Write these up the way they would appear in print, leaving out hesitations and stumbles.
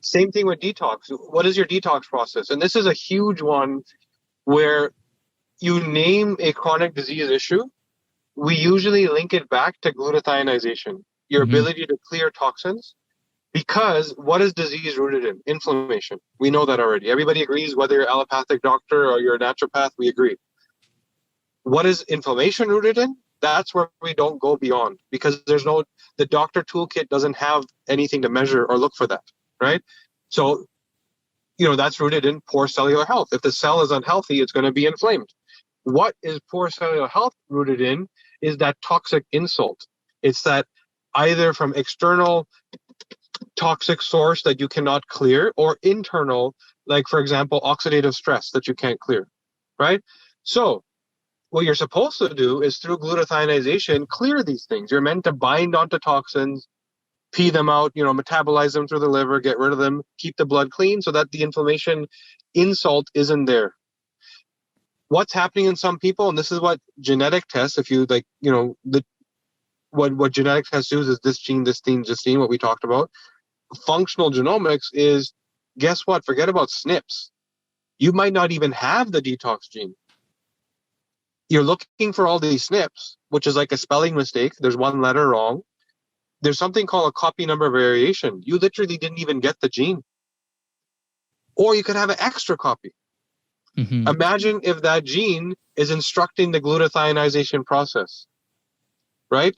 Same thing with detox. What is your detox process? And this is a huge one where you name a chronic disease issue, we usually link it back to glutathionization, your ability to clear toxins. Because what is disease rooted in? Inflammation. We know that already. Everybody agrees, whether you're an allopathic doctor or you're a naturopath, we agree. What is inflammation rooted in? That's where we don't go beyond, because the doctor toolkit doesn't have anything to measure or look for that, right? So, that's rooted in poor cellular health. If the cell is unhealthy, it's going to be inflamed. What is poor cellular health rooted in is that toxic insult. It's that either from external toxic source that you cannot clear, or internal, like, for example, oxidative stress that you can't clear, right? So what you're supposed to do is, through glutathionization, clear these things. You're meant to bind onto toxins, pee them out, metabolize them through the liver, get rid of them, keep the blood clean so that the inflammation insult isn't there. What's happening in some people, and this is what genetic tests, if you what genetic tests do is this gene, what we talked about. Functional genomics is, guess what? Forget about SNPs. You might not even have the detox gene. You're looking for all these SNPs, which is like a spelling mistake. There's one letter wrong. There's something called a copy number variation. You literally didn't even get the gene. Or you could have an extra copy. Imagine if that gene is instructing the glutathionization process, right?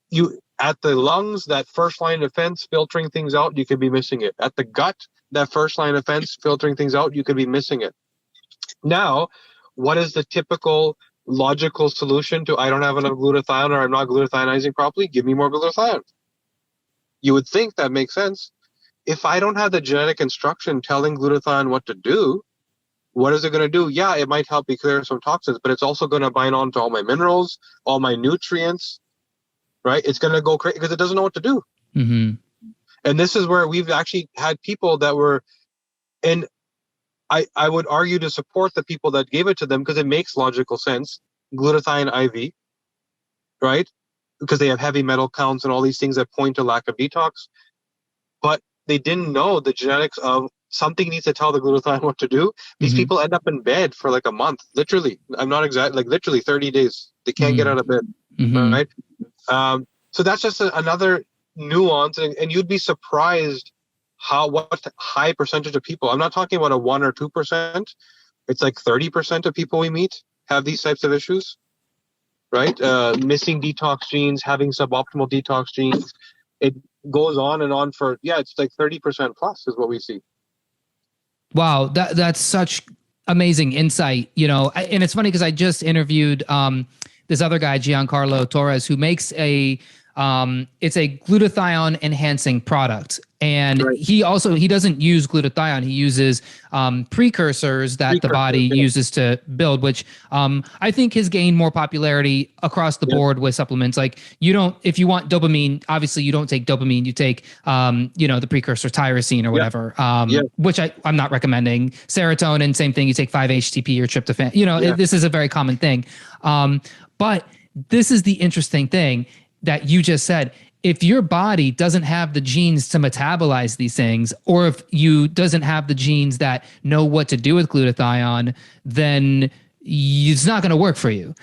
You, at the lungs, that first line of defense filtering things out, you could be missing it. At the gut, that first line of defense filtering things out, you could be missing it. Now, what is the typical logical solution to, I don't have enough glutathione, or I'm not glutathionizing properly? Give me more glutathione. You would think that makes sense. If I don't have the genetic instruction telling glutathione what to do, what is it going to do? Yeah, it might help me clear some toxins, but it's also going to bind on to all my minerals, all my nutrients, right? It's going to go crazy because it doesn't know what to do. And this is where we've actually had people that were, and I would argue to support the people that gave it to them, because it makes logical sense. Glutathione IV, right? Because they have heavy metal counts and all these things that point to lack of detox. But they didn't know the genetics of something needs to tell the glutathione what to do. These people end up in bed for like a month, literally. I'm not exact, like literally 30 days. They can't get out of bed, right? So that's just another nuance, and you'd be surprised what high percentage of people. I'm not talking about a 1 or 2%. It's like 30% of people we meet have these types of issues, right? Missing detox genes, having suboptimal detox genes. It goes on and on for, it's like 30% plus is what we see. Wow, that's such amazing insight, and it's funny because I just interviewed this other guy, Giancarlo Torres, who makes it's a glutathione enhancing product. And he doesn't use glutathione. He uses precursors that the body uses to build, which I think has gained more popularity across the board with supplements. Like, if you want dopamine, obviously you don't take dopamine, you take, the precursor tyrosine or whatever, which I'm not recommending. Serotonin, same thing. You take 5-HTP or tryptophan. This is a very common thing. But this is the interesting thing that you just said. If your body doesn't have the genes to metabolize these things, or if you doesn't have the genes that know what to do with glutathione, then it's not going to work for you.